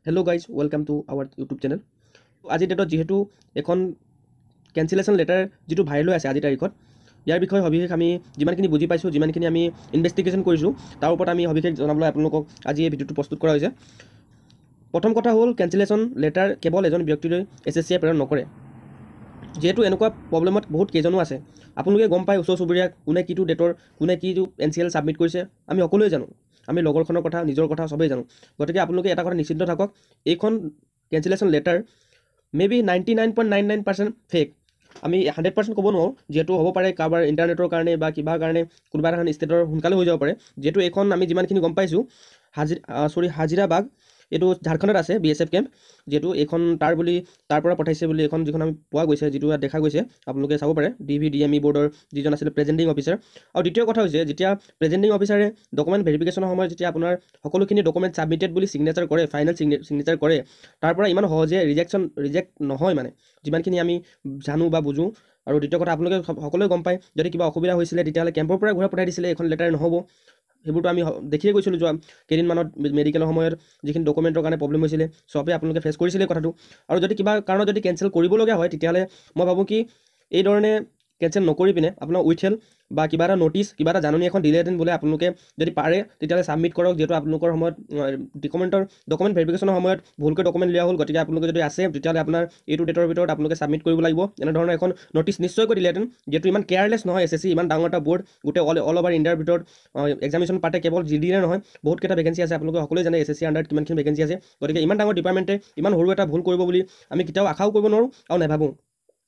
Hello guys, welcome to our YouTube channel. আজি ডেটত যেহেতু এখন কেঞ্চেলেশ্যন লেটাৰ যিটো ভাইৰেল হৈ আছে আজি তাৰিখত ইয়াৰ বিষয়ে সবিশেষ আমি যিমানখিনি বুজি পাইছোঁ যিমানখিনি আমি ইনভেষ্টিগেশ্যন কৰিছোঁ তাৰ ওপৰত আমি সবিশেষ জনাবলৈ আপোনালোকক আজি এই ভিডিঅ'টো প্ৰস্তুত কৰা হৈছে। প্ৰথম কথা হ'ল কেঞ্চেলেশ্যন লেটাৰ কেৱল এজন ব্যক্তিলৈ SSCয়ে প্ৰেৰণ নকৰে। যেহেতু এনেকুৱা প্ৰব্লেমত বহুত কেইজনো আছে, আপোনালোকে গম পায় ওচৰ চুবুৰীয়া কোনে কিটো ডেটৰ কোনে কিটো NCL ছাবমিট কৰিছে আমি সকলোৱে জানো, আমি লগৰখনৰ কথা নিজৰ কথা সবেই জানো। গতিকে আপোনালোকে এটা কথা নিশ্চিন্ত থাকক, এইখন কেঞ্চেলেশ্যন লেটাৰ মেবি 99.99% ফেক। আমি 100% ক'ব নোৱাৰোঁ, যিহেতু হ'ব পাৰে কাৰোবাৰ ইণ্টাৰনেটৰ কাৰণে বা কিবা কাৰণে কোনোবা এখন ষ্টেটৰ সোনকালে হৈ যাব পাৰে। যিহেতু এইখন আমি যিমানখিনি গম পাইছোঁ হাজিৰাবাগ এইটো ঝাৰখণ্ডত আছে BSF কেম্প, যিহেতু এইখন তাৰ পৰা পঠাইছে বুলি এইখন যিখন আমি পোৱা গৈছে, যিটো ইয়াত দেখা গৈছে আপোনালোকে চাব পাৰে DVDME বৰ্ডৰ যিজন আছিলে প্ৰেজেণ্টিং অফিচাৰ। আৰু দ্বিতীয় কথা হৈছে যেতিয়া প্ৰেজেণ্টিং অফিচাৰে ডকুমেণ্ট ভেৰিফিকেশ্যনৰ সময়ত যেতিয়া আপোনাৰ সকলোখিনি ডকুমেণ্ট ছাবমিটেড বুলি চিগনেচাৰ কৰে, ফাইনেল চিগনেচাৰ কৰে, তাৰ পৰা ইমান সহজে ৰিজেক্ট নহয় মানে, যিমানখিনি আমি জানো বা বুজোঁ। আৰু দ্বিতীয় কথা আপোনালোকে সকলোৱে গম পায় যদি কিবা অসুবিধা হৈছিলে তেতিয়াহ'লে কেম্পৰ পৰা ঘূৰাই পঠাই দিছিলে, এইখন লেটাৰ নহ'ব। সেইবোৰতো আমি দেখিয়ে গৈছিলোঁ যোৱা কেইদিনমানত মেডিকেলৰ সময়ত যিখিনি ডকুমেণ্টৰ কাৰণে প্ৰব্লেম হৈছিলে চবেই আপোনালোকে ফেচ কৰিছিলে কথাটো। আৰু যদি কিবা কাৰণত যদি কেঞ্চেল কৰিবলগীয়া হয় তেতিয়াহ'লে মই ভাবোঁ কি এই ধৰণে কেঞ্চেল নকৰি পিনে আপোনাৰ উইথ বা কিবা এটা ন'টিচ কিবা এটা জাননী এখন দিলে হেঁতেন বোলে আপোনালোকে যদি পাৰে তেতিয়াহ'লে ছাবমিট কৰক। যিহেতু আপোনালোকৰ সময়ত ডকুমেণ্ট ভেৰিফিকেশ্যনৰ সময়ত ভুলকৈ ডকুমেণ্ট লিয়া হ'ল, গতিকে আপোনালোকে যদি আছে তেতিয়াহ'লে আপোনাৰ এইটো ডেটৰ ভিতৰত আপোনালোকে ছাবমিট কৰিব লাগিব। এনেধৰণৰ এখন ন'টিচ নিশ্চয়কৈ দিলেহেঁতেন, যিহেতু ইমান কেয়াৰলেছ নহয় SSC, ইমান ডাঙৰ এটা বৰ্ড, গোটেই অল অভাৰ ইণ্ডিয়াৰ ভিতৰত এক্সামিনেশ্যন পাতে, কেৱল GDৰে নহয় বহুতকেইটা ভেকেঞ্চি আছে। আপোনালোকে সকলোৱে জানে SSC আণ্ডাৰত কিমানখিনি ভেকেঞ্চি আছে। গতিকে ইমান ডাঙৰ ডিপাৰ্টমেণ্টে ইমান সৰু এটা ভুল কৰিব বুলি আমি কেতিয়াও আশাও কৰিব নোৱাৰোঁ আৰু নাভাবোঁ।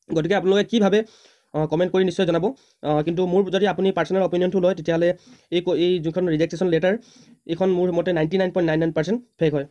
গতিকে আপোনালোকে কি ভাবে কমেণ্ট কৰি নিশ্চয় জনাব। কিন্তু মোৰ যদি আপুনি পাৰ্চনেল অপিনিয়নটো লয় তেতিয়াহ'লে এই যোনখন ৰিজেক্টেশ্যন লেটাৰ এইখন মোৰ মতে 99.99% ফেক হয়।